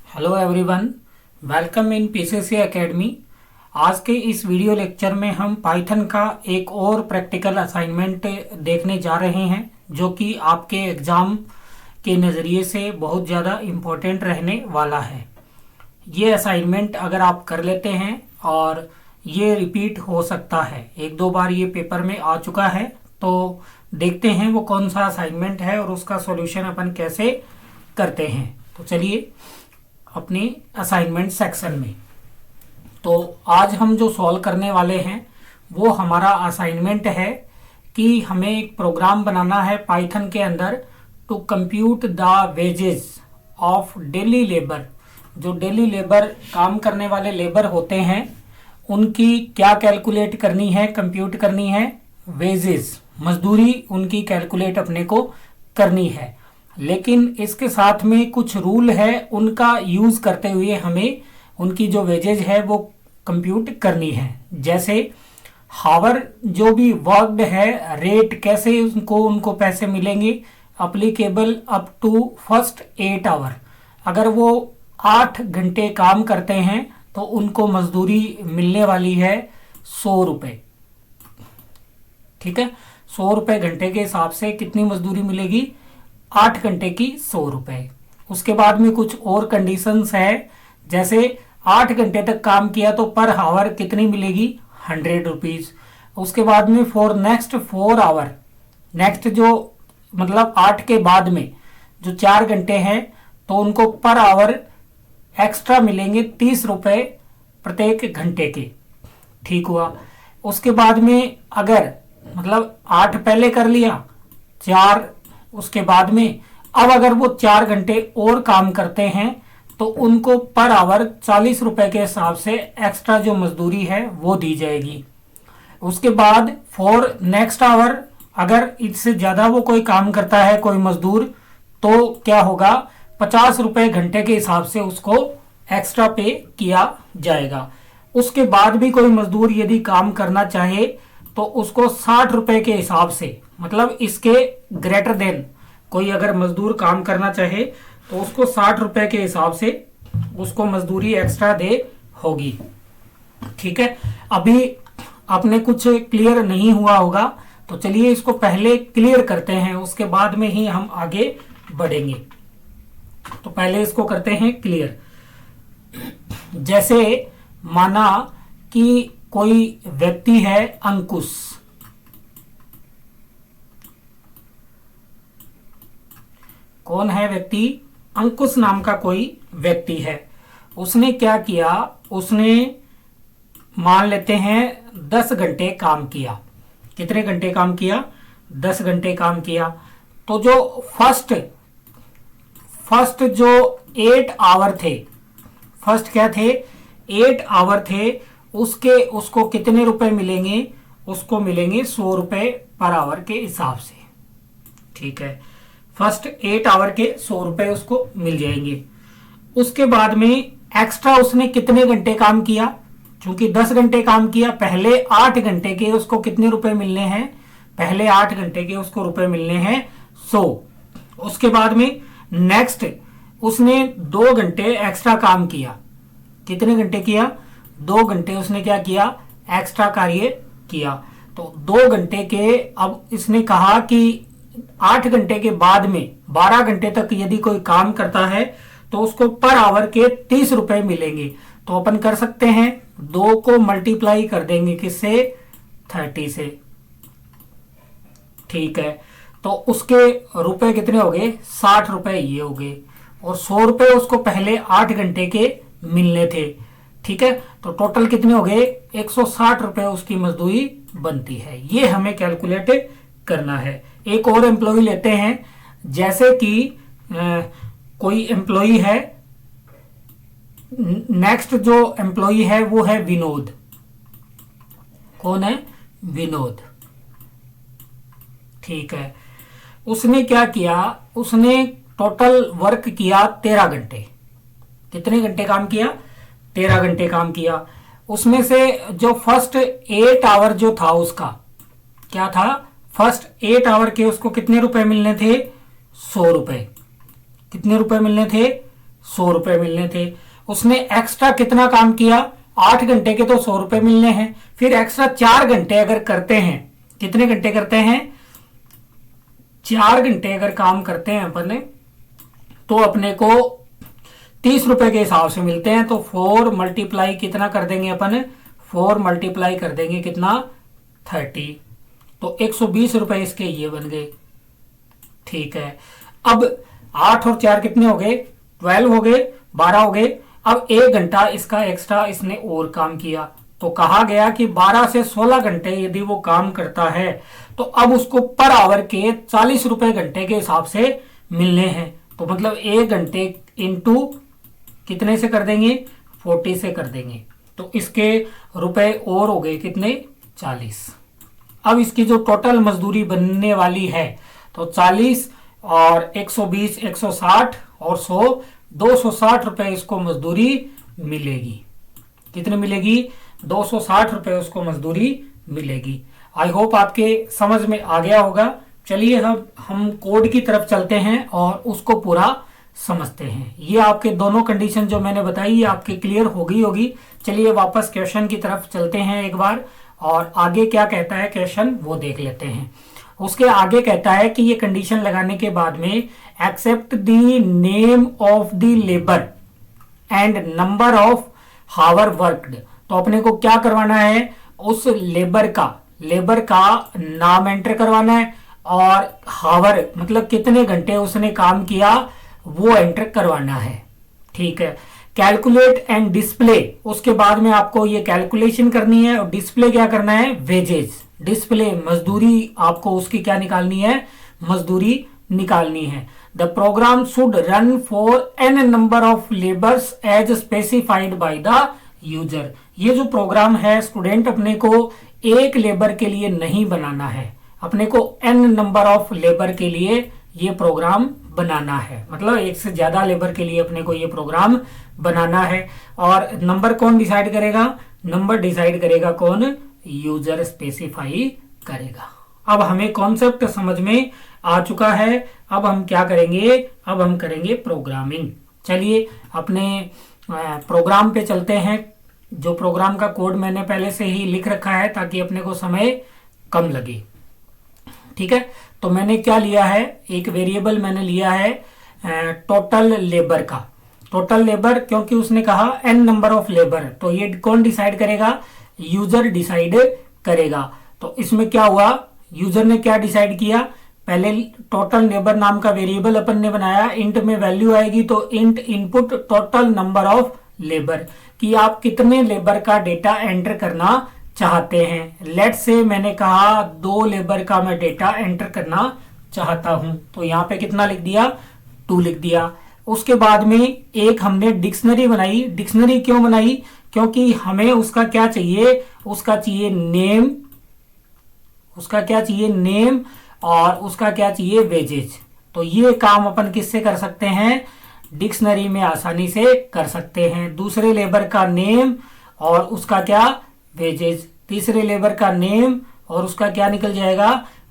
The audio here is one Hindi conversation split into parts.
Hello everyone, welcome in PCC academy. आज के इस वीडियो लेक्चर में हम पाइथन का एक और प्रैक्टिकल असाइनमेंट देखने जा रहे हैं जो कि आपके एग्ज़ाम के नज़रिए से बहुत ज़्यादा इम्पोर्टेंट रहने वाला है। ये असाइनमेंट अगर आप कर लेते हैं और ये रिपीट हो सकता है, एक दो बार ये पेपर में आ चुका है, तो देखते हैं वो कौन सा असाइनमेंट है और उसका सॉल्यूशन अपन कैसे करते हैं। तो चलिए अपनी असाइनमेंट सेक्शन में। तो आज हम जो सॉल्व करने वाले हैं वो हमारा असाइनमेंट है कि हमें एक प्रोग्राम बनाना है पाइथन के अंदर to compute the wages of daily labour. जो डेली लेबर काम करने वाले लेबर होते हैं उनकी क्या कैलकुलेट करनी है, कंप्यूट करनी है, वेजेस मजदूरी उनकी कैलकुलेट अपने को करनी है। लेकिन इसके साथ में कुछ रूल है, उनका यूज करते हुए हमें उनकी जो वेजेज है वो कंप्यूट करनी है। जैसे हावर जो भी वर्कड है, रेट कैसे उनको पैसे मिलेंगे, applicable up to first 8 hour. अगर वो 8 घंटे काम करते हैं तो उनको मजदूरी मिलने वाली है 100 रुपये। ठीक है, 100 रुपये घंटे के हिसाब से कितनी मजदूरी मिलेगी? 8 घंटे की 100 रुपये। उसके बाद में कुछ और कंडीशंस है, जैसे 8 घंटे तक काम किया तो पर आवर कितनी मिलेगी? 100 रुपीज। उसके बाद में फॉर नेक्स्ट 4 आवर, नेक्स्ट जो मतलब 8 के बाद में जो 4 घंटे हैं तो उनको पर आवर एक्स्ट्रा मिलेंगे 30 रुपये प्रत्येक घंटे के। ठीक हुआ। उसके बाद में अगर मतलब 8 पहले कर लिया, 4 उसके बाद में, अब अगर वो 4 घंटे और काम करते हैं तो उनको पर आवर 40 रुपए के हिसाब से एक्स्ट्रा जो मजदूरी है वो दी जाएगी। उसके बाद फॉर नेक्स्ट आवर, अगर इससे ज्यादा वो कोई काम करता है कोई मजदूर, तो क्या होगा? 50 रुपए घंटे के हिसाब से उसको एक्स्ट्रा पे किया जाएगा। उसके बाद भी कोई मजदूर यदि काम करना चाहे तो उसको 60 रुपए के हिसाब से, मतलब इसके ग्रेटर देन कोई अगर मजदूर काम करना चाहे तो उसको 60 रुपए के हिसाब से उसको मजदूरी एक्स्ट्रा दे होगी। ठीक है, अभी आपने कुछ क्लियर नहीं हुआ होगा तो चलिए इसको पहले क्लियर करते हैं, उसके बाद में ही हम आगे बढ़ेंगे। तो पहले इसको करते हैं क्लियर। जैसे माना कि कोई व्यक्ति है अंकुश, कौन है व्यक्ति? अंकुश नाम का कोई व्यक्ति है। उसने क्या किया? उसने मान लेते हैं 10 घंटे काम किया। कितने घंटे काम किया? 10 घंटे काम किया। तो जो फर्स्ट जो 8 आवर थे, फर्स्ट क्या थे? 8 आवर थे, उसको कितने रुपए मिलेंगे? उसको मिलेंगे 100 रुपए पर आवर के हिसाब से। ठीक है, फर्स्ट 8 आवर के 100 रुपए उसको मिल जाएंगे। उसके बाद में एक्स्ट्रा उसने कितने घंटे काम किया? चूंकि 10 घंटे काम किया, पहले 8 घंटे के उसको कितने रुपए मिलने हैं? पहले 8 घंटे के उसको रुपए मिलने हैं 100। उसके बाद में नेक्स्ट उसने 2 घंटे एक्स्ट्रा काम किया। कितने घंटे किया? 2 घंटे उसने क्या किया? एक्स्ट्रा कार्य किया। तो 2 घंटे के, अब इसने कहा कि 8 घंटे के बाद में 12 घंटे तक यदि कोई काम करता है तो उसको पर आवर के 30 रुपए मिलेंगे। तो अपन कर सकते हैं, 2 को मल्टीप्लाई कर देंगे किससे? 30 से। ठीक है, तो उसके रुपए कितने हो गए? 60 रुपए ये हो गए, और 100 रुपए उसको पहले 8 घंटे के मिलने थे। ठीक है, तो टोटल कितने हो गए? 160 रुपए उसकी मजदूरी बनती है। ये हमें कैलकुलेट करना है। एक और एम्प्लॉय लेते हैं, जैसे कि कोई एम्प्लॉय है, नेक्स्ट जो एम्प्लॉय है वो है विनोद। कौन है? विनोद। ठीक है, उसने क्या किया? उसने टोटल वर्क किया 13 घंटे। कितने घंटे काम किया? 13 घंटे काम किया। उसमें से जो फर्स्ट 8 आवर जो था उसका क्या था? फर्स्ट 8 आवर के उसको कितने रुपए मिलने थे? 100 रुपए। कितने रुपए मिलने थे? 100 रुपए मिलने थे। उसने एक्स्ट्रा कितना काम किया, 8 घंटे के तो 100 रुपए मिलने हैं, फिर एक्स्ट्रा 4 घंटे अगर करते हैं, कितने घंटे करते हैं, 4 घंटे अगर काम करते हैं अपन तो अपने को 30 रुपए के हिसाब से मिलते हैं। तो 4 मल्टीप्लाई कितना कर देंगे अपन, 4 मल्टीप्लाई कर देंगे कितना, 30, तो 120 रुपए इसके ये बन गए। ठीक है, अब 8 और 4 कितने हो गए, 12 हो गए, 12 हो गए। अब 1 घंटा इसका एक्स्ट्रा इसने और काम किया, तो कहा गया कि 12 से 16 घंटे यदि वो काम करता है तो अब उसको पर आवर के 40 रुपए घंटे के हिसाब से मिलने हैं। तो मतलब 1 घंटे इंटू कितने से कर देंगे, 40 से कर देंगे, तो इसके रुपए और हो गए कितने, 40। अब इसकी जो टोटल मजदूरी बनने वाली है तो 40 और 120, 160 और 100, 260 रुपए इसको मजदूरी मिलेगी। कितनी मिलेगी, 260 रुपए उसको मजदूरी मिलेगी। आई होप आपके समझ में आ गया होगा। चलिए हम कोड की तरफ चलते हैं और उसको पूरा समझते हैं। ये आपके दोनों कंडीशन जो मैंने बताई ये आपके क्लियर हो गई होगी। चलिए वापस क्वेश्चन की तरफ चलते हैं एक बार, और आगे क्या कहता है क्वेश्चन वो देख लेते हैं। उसके आगे कहता है कि ये कंडीशन लगाने के बाद में accept the name of the labour and number of hour worked. तो अपने को क्या करवाना है, उस लेबर का नाम एंटर करवाना है और हावर मतलब कितने घंटे उसने काम किया वो एंटर करवाना है। ठीक है, कैलकुलेट एंड डिस्प्ले, उसके बाद में आपको ये कैलकुलेशन करनी है और डिस्प्ले क्या करना है, वेजेस, डिस्प्ले मजदूरी आपको उसकी क्या निकालनी है, मजदूरी निकालनी है। The program should run for an number of labours as specified by the user. ये जो प्रोग्राम है स्टूडेंट अपने को एक लेबर के लिए नहीं बनाना है, अपने को एन नंबर ऑफ लेबर के लिए ये प्रोग्राम बनाना है, मतलब एक से ज्यादा लेबर के लिए अपने को ये प्रोग्राम बनाना है। और नंबर कौन डिसाइड करेगा, नंबर डिसाइड करेगा कौन, यूजर स्पेसिफाई करेगा। अब हमें कॉन्सेप्ट समझ में आ चुका है। अब हम क्या करेंगे, अब हम करेंगे प्रोग्रामिंग। चलिए अपने प्रोग्राम पे चलते हैं। जो प्रोग्राम का कोड मैंने पहले से ही लिख रखा है ताकि अपने को समय कम लगे। ठीक है, तो मैंने क्या लिया है, एक वेरिएबल मैंने लिया है टोटल लेबर का। टोटल लेबर क्योंकि उसने कहा एन नंबर ऑफ लेबर, तो ये कौन डिसाइड करेगा, यूजर डिसाइड करेगा। तो इसमें क्या हुआ, यूजर ने क्या डिसाइड किया, पहले टोटल लेबर नाम का वेरिएबल अपन ने बनाया, इंट में वैल्यू आएगी तो int input total number of labour, कि आप कितने लेबर का डेटा एंटर करना चाहते हैं। लेट से मैंने कहा 2 लेबर का मैं डेटा एंटर करना चाहता हूं, तो यहाँ पे कितना लिख दिया, 2 लिख दिया। उसके बाद में एक हमने डिक्शनरी बनाई। डिक्शनरी क्यों बनाई, क्योंकि हमें उसका क्या चाहिए, उसका चाहिए नेम, उसका क्या चाहिए नेम और उसका क्या चाहिए वेजेज। तो ये काम अपन किससे कर सकते हैं, डिक्शनरी में आसानी से कर सकते हैं। दूसरे लेबर का नेम और उसका क्या, वेजेज। तीसरे लेबर का नेम और उसका क्या निकल जाएगा,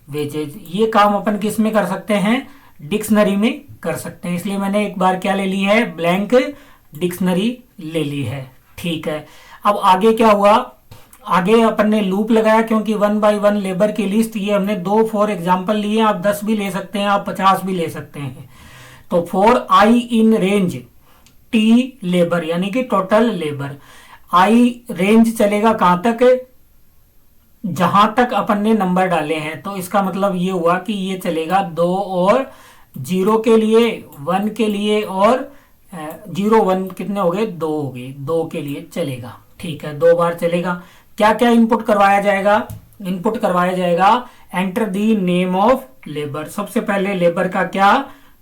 वेजेज। ये काम अपन किस में कर सकते हैं, डिक्शनरी में कर सकते हैं। इसलिए मैंने एक बार क्या ले ली है, ब्लैंक डिक्शनरी ले ली है। ठीक है, अब आगे क्या हुआ, आगे अपन ने लूप लगाया क्योंकि 1 बाय 1 लेबर की लिस्ट, ये हमने 2 फॉर एग्जाम्पल लिए, आप 10 भी ले सकते हैं, आप 50 भी ले सकते हैं। तो for I in range T labour यानी कि टोटल लेबर, आई रेंज चलेगा कहां तक, जहां तक अपन ने नंबर डाले हैं। तो इसका मतलब ये हुआ कि ये चलेगा 2 और 0 के लिए, 1 के लिए और 0 1 कितने हो गए, 2 हो गए, 2 के लिए चलेगा। ठीक है, 2 बार चलेगा। क्या क्या इनपुट करवाया जाएगा, इनपुट करवाया जाएगा enter the name of labour. सबसे पहले लेबर का क्या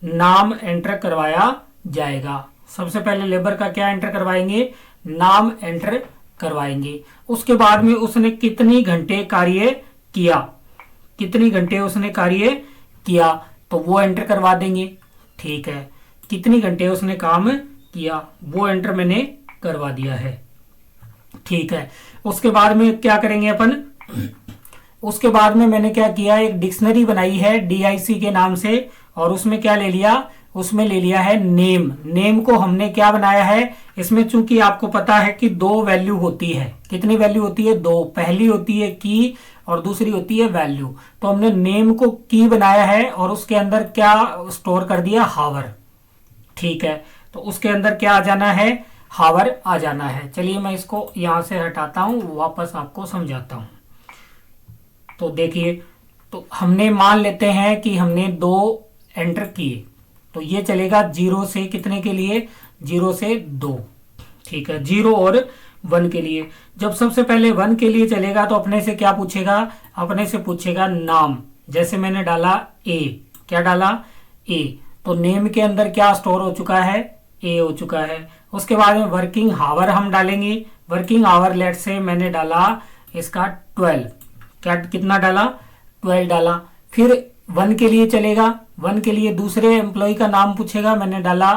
नाम एंटर करवाया जाएगा, सबसे पहले लेबर का क्या एंटर करवाएंगे, नाम एंटर करवाएंगे। उसके बाद में उसने कितनी घंटे कार्य किया, कितनी घंटे उसने कार्य किया तो वो एंटर करवा देंगे। ठीक है, कितनी घंटे उसने काम किया वो एंटर मैंने करवा दिया है। ठीक है, उसके बाद में क्या करेंगे अपन, उसके बाद में मैंने क्या किया, एक डिक्शनरी बनाई है DIC के नाम से और उसमें क्या ले लिया, उसमें ले लिया है नेम। नेम को हमने क्या बनाया है, इसमें चूंकि आपको पता है कि दो वैल्यू होती है, कितनी वैल्यू होती है, दो। पहली होती है की और दूसरी होती है वैल्यू। तो हमने नेम को की बनाया है और उसके अंदर क्या स्टोर कर दिया, हावर। ठीक है, तो उसके अंदर क्या आ जाना है, हावर आ जाना है। चलिए मैं इसको यहां से हटाता हूं, वापस आपको समझाता हूं। तो देखिए, तो हमने मान लेते हैं कि हमने 2 एंटर किए, तो ये चलेगा 0 से कितने के लिए, 0 से 2। ठीक है, 0 और 1 के लिए। जब सबसे पहले 1 के लिए चलेगा तो अपने से क्या पूछेगा, अपने से पूछेगा नाम। जैसे मैंने डाला ए, क्या डाला, ए, तो नेम के अंदर क्या स्टोर हो चुका है, ए हो चुका है। उसके बाद में वर्किंग हावर हम डालेंगे। वर्किंग आवर लेट से मैंने डाला इसका 12, क्या कितना डाला, 12 डाला। फिर 1 के लिए चलेगा, 1 के लिए दूसरे एम्प्लॉय का नाम पूछेगा, मैंने डाला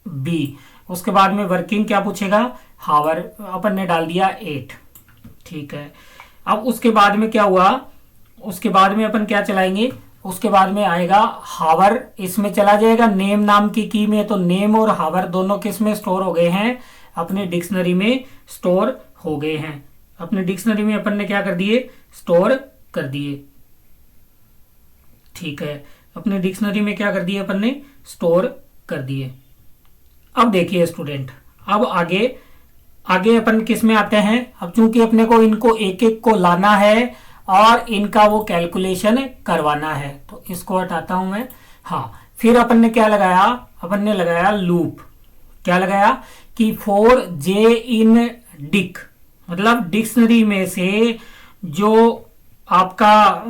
बी। उसके बाद में वर्किंग क्या पूछेगा, हावर, अपन ने डाल दिया 8। ठीक है, अब उसके बाद में क्या हुआ, उसके बाद में अपन क्या चलाएंगे, उसके बाद में आएगा हावर, इसमें चला जाएगा नेम नाम की में। तो नेम और हावर दोनों किस में स्टोर हो गए हैं, अपने डिक्शनरी में स्टोर हो गए हैं। अपने डिक्शनरी में अपन ने क्या कर दिए, स्टोर कर दिए। ठीक है, अपने डिक्शनरी में क्या कर दिए, अपन ने स्टोर कर दिए। अब देखिए स्टूडेंट, अब आगे आगे अपन किस में आते हैं। अब चूंकि अपने को इनको एक एक को लाना है और इनका वो कैलकुलेशन करवाना है, तो इसको हटाता हूं मैं। हाँ, फिर अपन ने क्या लगाया, अपन ने लगाया लूप। क्या लगाया कि फॉर जे इन डिक, मतलब डिक्शनरी में से जो आपका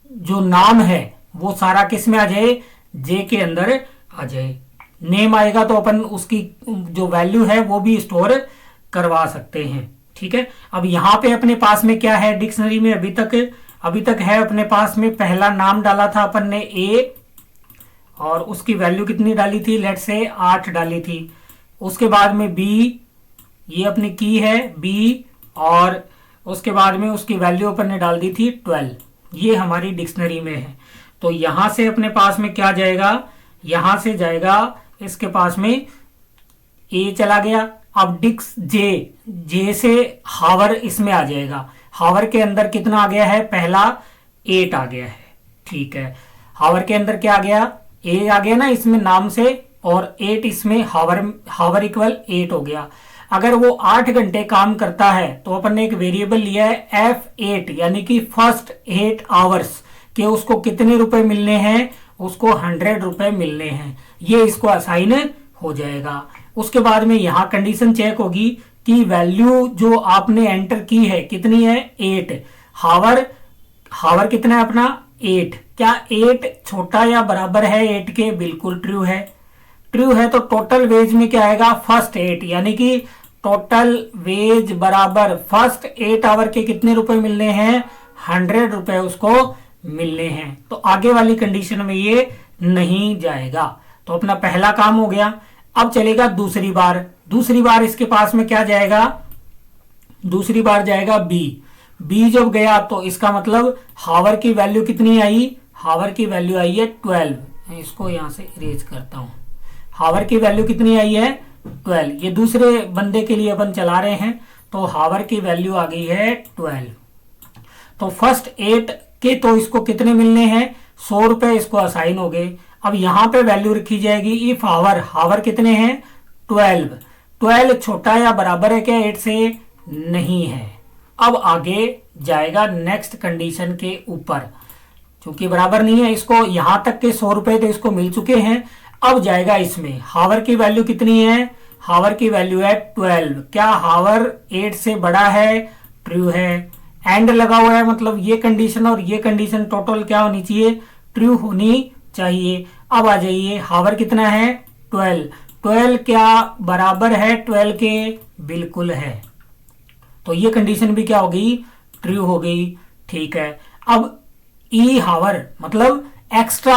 जो नाम है वो सारा किस में आ जाए, जे के अंदर आ जाए। नेम आएगा तो अपन उसकी जो वैल्यू है वो भी स्टोर करवा सकते हैं। ठीक है, अब यहां पे अपने पास में क्या है, डिक्शनरी में अभी तक है अपने पास में, पहला नाम डाला था अपन ने ए, और उसकी वैल्यू कितनी डाली थी, लेट से 8 डाली थी। उसके बाद में बी, ये अपनी की है बी, और उसके बाद में उसकी वैल्यू अपन ने डाल दी थी 12। ये हमारी डिक्शनरी में है। तो यहां से अपने पास में क्या जाएगा, यहां से जाएगा इसके पास में ए चला गया। अब डिक्स जे से हावर इसमें आ जाएगा। हावर के अंदर कितना आ गया है, पहला 8 आ गया है। ठीक है, हावर के अंदर क्या आ गया, ए आ गया ना इसमें नाम से, और 8 इसमें हावर इक्वल 8 हो गया। अगर वो 8 घंटे काम करता है तो अपन ने एक वेरिएबल लिया है F8, यानी कि फर्स्ट 8 आवर्स के उसको कितने रुपए मिलने हैं, उसको 100 रुपए मिलने हैं। ये इसको असाइन हो जाएगा। उसके बाद में यहाँ कंडीशन चेक होगी कि वैल्यू जो आपने एंटर की है कितनी है, 8। हावर कितना है अपना, 8। क्या 8 छोटा या बराबर है 8 के, बिल्कुल ट्रू है। ट्रू है तो टोटल वेज में क्या आएगा, फर्स्ट 8, यानी कि टोटल वेज बराबर फर्स्ट 8 आवर के कितने रुपए मिलने हैं, 100 रुपए उसको मिलने हैं। तो आगे वाली कंडीशन में ये नहीं जाएगा। तो अपना पहला काम हो गया। अब चलेगा दूसरी बार इसके पास में क्या जाएगा, दूसरी बार जाएगा बी जब गया तो इसका मतलब हावर की वैल्यू कितनी आई, हावर की वैल्यू आई है 12। मैं इसको यहां से इरेज करता हूं। हावर की वैल्यू कितनी आई है, 12। ये दूसरे बंदे के लिए अपन चला रहे हैं, तो हावर की वैल्यू आ गई है 12। तो फर्स्ट 8 के तो इसको कितने मिलने हैं, 100 रुपए इसको असाइन हो गए। अब यहां पे वैल्यू रखी जाएगी इफ हावर कितने हैं, 12 छोटा या बराबर है क्या 8 से, नहीं है। अब आगे जाएगा नेक्स्ट कंडीशन के ऊपर, क्योंकि बराबर नहीं है, इसको यहां तक के 100 रुपए तो इसको मिल चुके हैं। अब जाएगा इसमें, हावर की वैल्यू कितनी है, हावर की वैल्यू है 12। क्या हावर 8 से बड़ा है, ट्रू है। एंड लगा हुआ है, मतलब ये कंडीशन और ये कंडीशन टोटल क्या होनी चाहिए, ट्रू होनी चाहिए। अब आ जाइए, हावर कितना है 12 क्या बराबर है 12 के, बिल्कुल है। तो ये कंडीशन भी क्या हो गई, ट्रू हो गई। ठीक है, अब ई हावर मतलब एक्स्ट्रा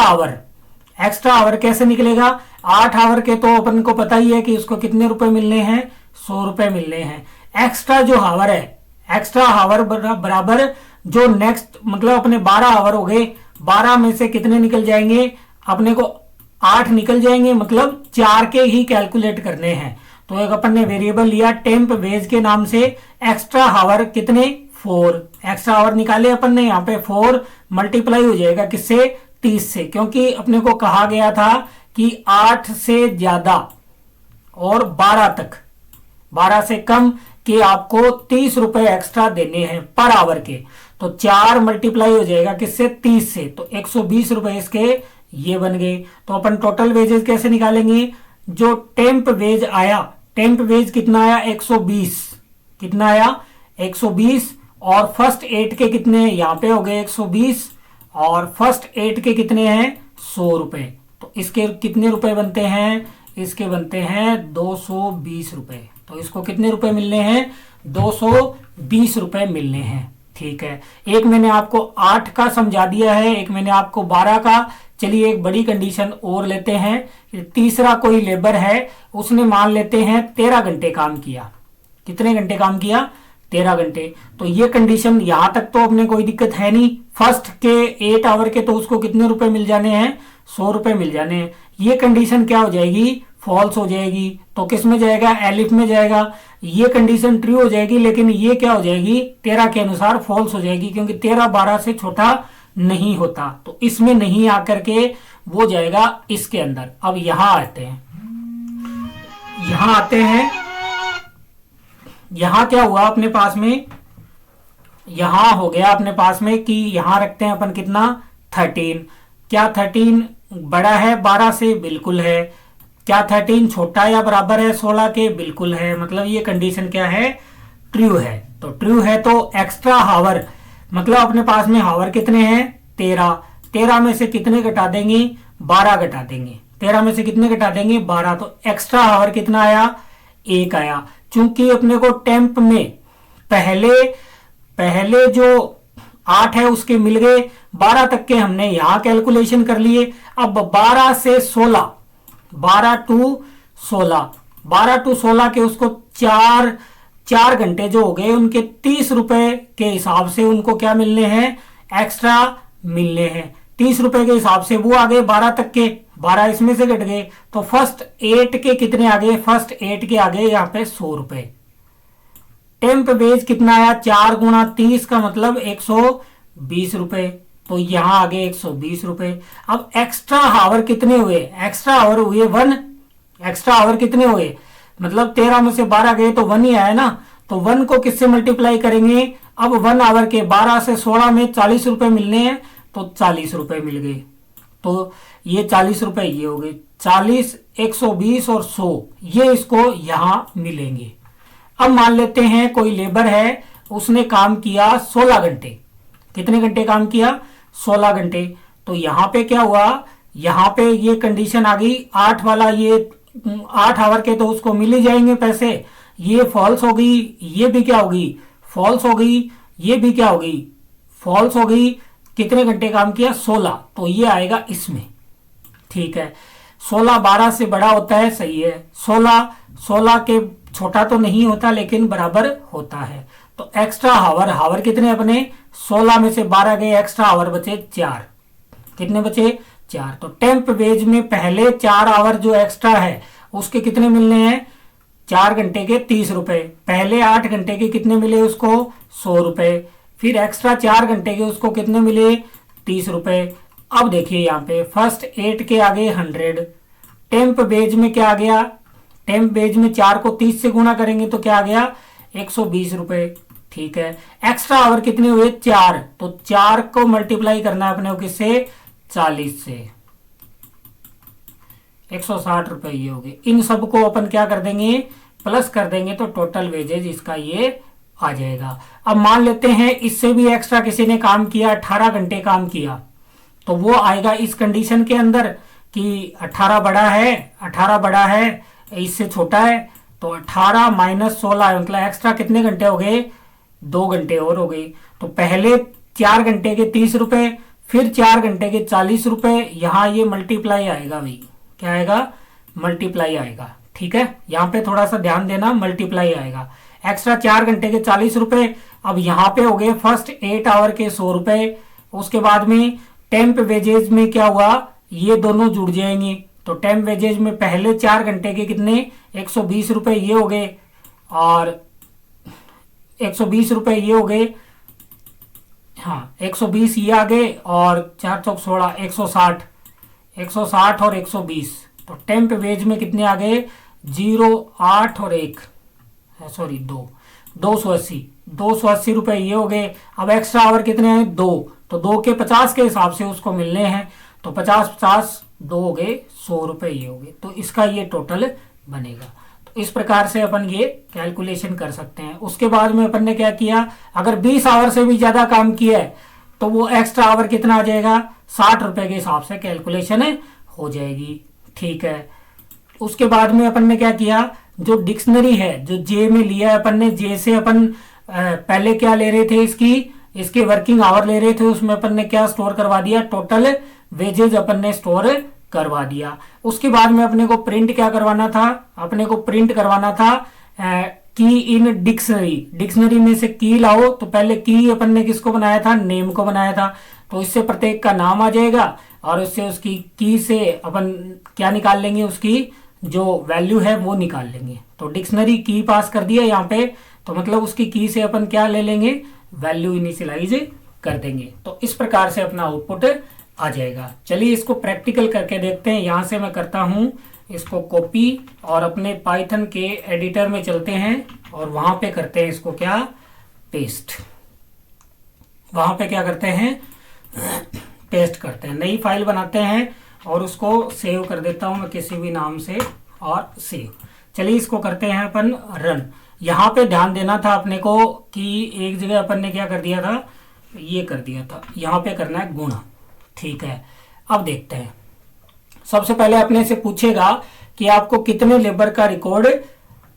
आवर कैसे निकलेगा, 8 आवर के तो अपन को पता ही है कि उसको कितने रुपए मिलने हैं, 100 रुपए मिलने हैं। एक्स्ट्रा जो हावर है, एक्स्ट्रा हावर बराबर जो नेक्स्ट मतलब अपने 12 आवर हो गए, 12 में से कितने निकल जाएंगे, अपने को 8 निकल जाएंगे, मतलब 4 के ही कैलकुलेट करने हैं। तो एक अपन ने वेरिएबल लिया टेम्प वेज के नाम से, एक्स्ट्रा हावर कितने 4, एक्स्ट्रा हावर निकाले अपन ने, यहाँ पे 4 मल्टीप्लाई हो जाएगा किससे 30 से, क्योंकि अपने को कहा गया था कि 8 से ज्यादा और 12 तक, 12 से कम के आपको 30 रुपए एक्स्ट्रा देने हैं पर आवर के। तो 4 मल्टीप्लाई हो जाएगा किससे 30 से, तो 120 रुपए इसके ये बन गए। तो अपन टोटल वेजेस कैसे निकालेंगे, जो टेम्प वेज आया, टेम्प वेज कितना आया 120, कितना आया 120, और फर्स्ट 8 के कितने यहाँ पे हो गए 120, और फर्स्ट 8 के कितने हैं 100 रुपए। तो इसके कितने रुपए बनते हैं, इसके बनते हैं 220 रुपए। तो इसको कितने रुपए मिलने हैं 220 रुपए मिलने हैं। ठीक है, एक मैंने आपको 8 का समझा दिया है, एक मैंने आपको 12 का। चलिए एक बड़ी कंडीशन और लेते हैं। तीसरा कोई लेबर है, उसने मान लेते हैं 13 घंटे काम किया। कितने घंटे काम किया 13 घंटे। तो ये कंडीशन यहां तक तो अपने कोई दिक्कत है नहीं। फर्स्ट के 8 आवर के तो उसको कितने रुपए मिल जाने हैं 100 रुपए मिल जाने हैं। ये कंडीशन क्या हो जाएगी फॉल्स हो जाएगी। तो किस में जाएगा एलिफ में जाएगा। ये कंडीशन ट्रू हो जाएगी, लेकिन ये क्या हो जाएगी 13 के अनुसार फॉल्स हो जाएगी, क्योंकि 13 12 से छोटा नहीं होता। तो इसमें नहीं आकर के वो जाएगा इसके अंदर। अब यहां आते हैं, यहां आते हैं, यहां क्या हुआ अपने पास में, यहां हो गया अपने पास में कि यहां रखते हैं अपन कितना 13। क्या 13 बड़ा है 12 से, बिल्कुल है। क्या 13 छोटा या बराबर है 16 के, बिल्कुल है। मतलब ये कंडीशन क्या है ट्रू है। तो ट्रू है तो एक्स्ट्रा हावर, मतलब अपने पास में हावर कितने हैं 13, 13 में से कितने घटा देंगे 12 घटा देंगे, 13 में से कितने घटा देंगे 12। तो एक्स्ट्रा हावर कितना आया 1 आया। चूंकि अपने को टेम्प में पहले जो 8 है उसके मिल गए, 12 तक के हमने यहां कैलकुलेशन कर लिए। अब 12 से 16, 12 टू 16 के उसको 4 घंटे जो हो गए उनके 30 रुपए के हिसाब से उनको क्या मिलने हैं एक्स्ट्रा मिलने हैं। 30 रुपए के हिसाब से वो आ गए 12 तक के, 12 इसमें से घट गए। तो फर्स्ट 8 के कितने आ गए, फर्स्ट 8 के आ गए यहाँ पे 100 रुपए। टेम्प बेज कितना आया 4 गुणा 30 का मतलब 120 रुपए। तो यहां आ गए 120 रुपए। अब एक्स्ट्रा हावर कितने हुए, एक्स्ट्रा हावर हुए 1। एक्स्ट्रा हावर कितने हुए, मतलब 13 में से 12 गए तो 1 ही आया ना। तो 1 को किससे मल्टीप्लाई करेंगे, अब 1 आवर के 12 से 16 में 40 रुपए मिलने हैं, तो 40 रुपए मिल गए। तो ये 40 रुपए ये हो गए, 40, 120 और 100 ये इसको यहां मिलेंगे। अब मान लेते हैं कोई लेबर है, उसने काम किया 16 घंटे। कितने घंटे काम किया 16 घंटे। तो यहां पे क्या हुआ, यहां पे ये कंडीशन आ गई 8 वाला, ये 8 आवर के तो उसको मिल ही जाएंगे पैसे। ये फॉल्स हो गई, ये भी क्या होगी फॉल्स हो गई, ये भी क्या होगी फॉल्स हो गई। कितने घंटे काम किया 16, तो ये आएगा इसमें। ठीक है, 16 12 से बड़ा होता है, सही है। 16 के छोटा तो नहीं होता लेकिन बराबर होता है। तो एक्स्ट्रा हावर कितने अपने 16 में से 12 गए, एक्स्ट्रा हावर बचे 4। कितने बचे 4। तो टेम्प वेज में पहले 4 आवर जो एक्स्ट्रा है उसके कितने मिलने हैं 4 घंटे के 30 रुपए। पहले 8 घंटे के कितने मिले उसको 100 रुपए। फिर एक्स्ट्रा 4 घंटे के उसको कितने मिले 30 रुपए। अब देखिए यहाँ पे फर्स्ट 8 के आगे 100। टेम्प बेज में क्या आ गया, टेम्प बेज में 4 को 30 से गुणा करेंगे तो क्या आ गया 120 रुपए। ठीक है, एक्स्ट्रा आवर कितने हुए 4, तो 4 को मल्टीप्लाई करना है अपने को किससे 40 से, 160 रुपए ये हो गए। इन सबको अपन क्या कर देंगे प्लस कर देंगे तो टोटल वेजेज इसका ये आ जाएगा। अब मान लेते हैं इससे भी एक्स्ट्रा किसी ने काम किया 18 घंटे काम किया, तो वो आएगा इस कंडीशन के अंदर कि 18 बड़ा है इससे छोटा है। तो 18 माइनस 16 मतलब एक्स्ट्रा कितने घंटे हो गए 2 घंटे और हो गए। तो पहले 4 घंटे के 30 रुपए, फिर 4 घंटे के 40 रुपए। यहां ये मल्टीप्लाई आएगा भाई, क्या आएगा मल्टीप्लाई आएगा। ठीक है, यहां पे थोड़ा सा ध्यान देना, मल्टीप्लाई आएगा। एक्स्ट्रा 4 घंटे के 40 रुपए। अब यहां पे हो गए फर्स्ट 8 आवर के 100 रुपए। उसके बाद में टेम्प वेजेज में क्या हुआ, ये दोनों जुड़ जाएंगे। तो टेम्प वेजेज में पहले 4 घंटे के कितने 120 रुपये ये हो गए, और 120 रुपये ये हो गए, हाँ 120 ये आ गए, और 4 चौक 16 160, 160 और 120, तो टेम्प वेज में कितने आ गए 0 8 और 1 सॉरी 2 280, 280 रुपये ये हो गए। अब एक्स्ट्रा आवर कितने हैं 2, तो 2 के 50 के हिसाब से उसको मिलने हैं, तो 50 50 2 हो गए 100 रुपये ये हो गए, तो इसका ये टोटल बनेगा। तो इस प्रकार से अपन ये कैलकुलेशन कर सकते हैं। उसके बाद में अपन ने क्या किया, अगर 20 आवर से भी ज़्यादा काम किया है तो वो एक्स्ट्रा आवर कितना आ जाएगा 60 रुपये के हिसाब से कैलकुलेशन हो जाएगी, ठीक है। उसके बाद में अपन ने क्या किया, जो डिक्शनरी है जो जे में लिया है अपन ने, जे से अपन पहले क्या ले रहे थे इसके वर्किंग आवर ले रहे थे, उसमें अपन ने क्या स्टोर करवा दिया, टोटल वेजेज अपन ने स्टोर करवा दिया। उसके बाद में अपने को प्रिंट क्या करवाना था, अपने को प्रिंट करवाना था की इन डिक्शनरी, डिक्शनरी में से की लाओ, तो पहले की अपन ने किसको बनाया था, नेम को बनाया था, तो इससे प्रत्येक का नाम आ जाएगा, और उससे उसकी की से अपन क्या निकाल लेंगे, उसकी जो वैल्यू है वो निकाल लेंगे। तो डिक्शनरी की पास कर दिया यहाँ पे, तो मतलब उसकी की से अपन क्या ले लेंगे, वैल्यू इनिशियलाइज कर देंगे। तो इस प्रकार से अपना आउटपुट आ जाएगा। चलिए इसको प्रैक्टिकल करके देखते हैं। यहाँ से मैं करता हूँ इसको कॉपी, और अपने पाइथन के एडिटर में चलते हैं, और वहां पे करते हैं इसको क्या पेस्ट, वहां पे क्या करते हैं पेस्ट करते हैं, नई फाइल बनाते हैं, और उसको सेव कर देता हूं मैं किसी भी नाम से, और सेव। चलिए इसको करते हैं अपन रन। यहाँ पे ध्यान देना था अपने को कि एक जगह अपन ने क्या कर दिया था, ये कर दिया था, यहाँ पे करना है गुणा, ठीक है। अब देखते हैं, सबसे पहले अपने से पूछेगा कि आपको कितने लेबर का रिकॉर्ड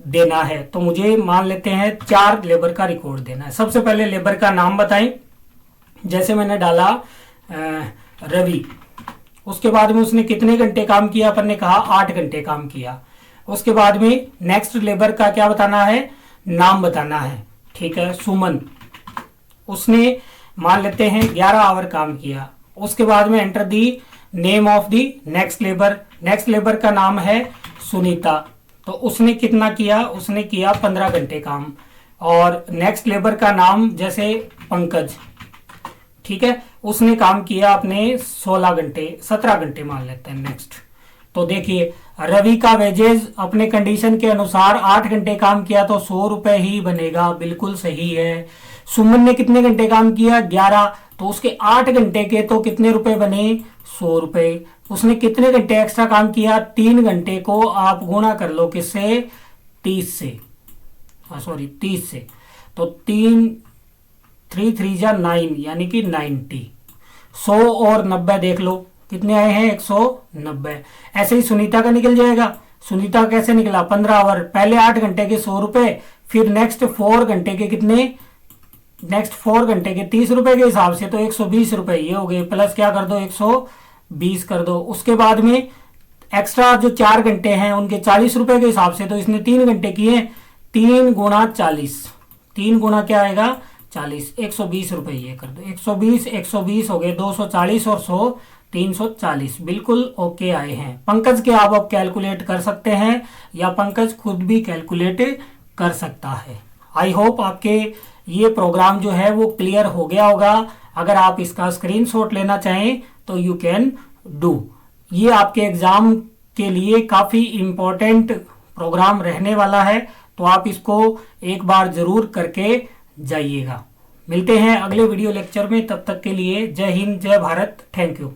देना है, तो मुझे मान लेते हैं 4 लेबर का रिकॉर्ड देना है। सबसे पहले लेबर का नाम बताएं, जैसे मैंने डाला रवि, उसके बाद में उसने कितने घंटे काम किया, अपन ने कहा 8 घंटे काम किया। उसके बाद में नेक्स्ट लेबर का क्या बताना है, नाम बताना है, ठीक है। सुमन, उसने मान लेते हैं 11 आवर काम किया। उसके बाद में enter the name of the next labour, next labour का नाम है सुनीता, तो उसने कितना किया, उसने किया 15 घंटे काम। और नेक्स्ट लेबर का नाम जैसे पंकज, ठीक है, उसने काम किया अपने 16 घंटे 17 घंटे मान लेते हैं नेक्स्ट। तो देखिए रवि का वेजेज अपने कंडीशन के अनुसार 8 घंटे काम किया तो 100 रुपए ही बनेगा, बिल्कुल सही है। सुमन ने कितने घंटे काम किया 11, तो उसके 8 घंटे के तो कितने रुपए बने 100 रुपए। उसने कितने घंटे एक्स्ट्रा काम किया 3 घंटे को आप गुणा कर लो किससे 30 से, सॉरी 30 से, तो 3 3 जा 9 यानी कि 90। 100 और 90 देख लो कितने आए हैं 190। ऐसे ही सुनीता का निकल जाएगा। सुनीता कैसे निकला 15 आवर, पहले 8 घंटे के 100 रुपए, फिर नेक्स्ट 4 घंटे के कितने, नेक्स्ट 4 घंटे के 30 रुपए के हिसाब से तो 120 रुपए ये हो गए, प्लस क्या कर दो 120 कर दो। उसके बाद में एक्स्ट्रा जो 4 घंटे हैं उनके 40 रुपए के हिसाब से, तो इसने 3 घंटे किए, 3 गुणा 40, 3 गुणा क्या आएगा 40, 120 रुपए ये कर दो, 120 हो गए, 240 और 100 340, बिल्कुल ओके आए हैं। पंकज के आप अब कैलकुलेट कर सकते हैं, या पंकज खुद भी कैलकुलेट कर सकता है। आई होप आपके ये प्रोग्राम जो है वो क्लियर हो गया होगा। अगर आप इसका स्क्रीनशॉट लेना चाहें तो यू कैन डू। ये आपके एग्जाम के लिए काफ़ी इम्पोर्टेंट प्रोग्राम रहने वाला है, तो आप इसको एक बार ज़रूर करके जाइएगा। मिलते हैं अगले वीडियो लेक्चर में, तब तक के लिए जय हिंद जय भारत, थैंक यू।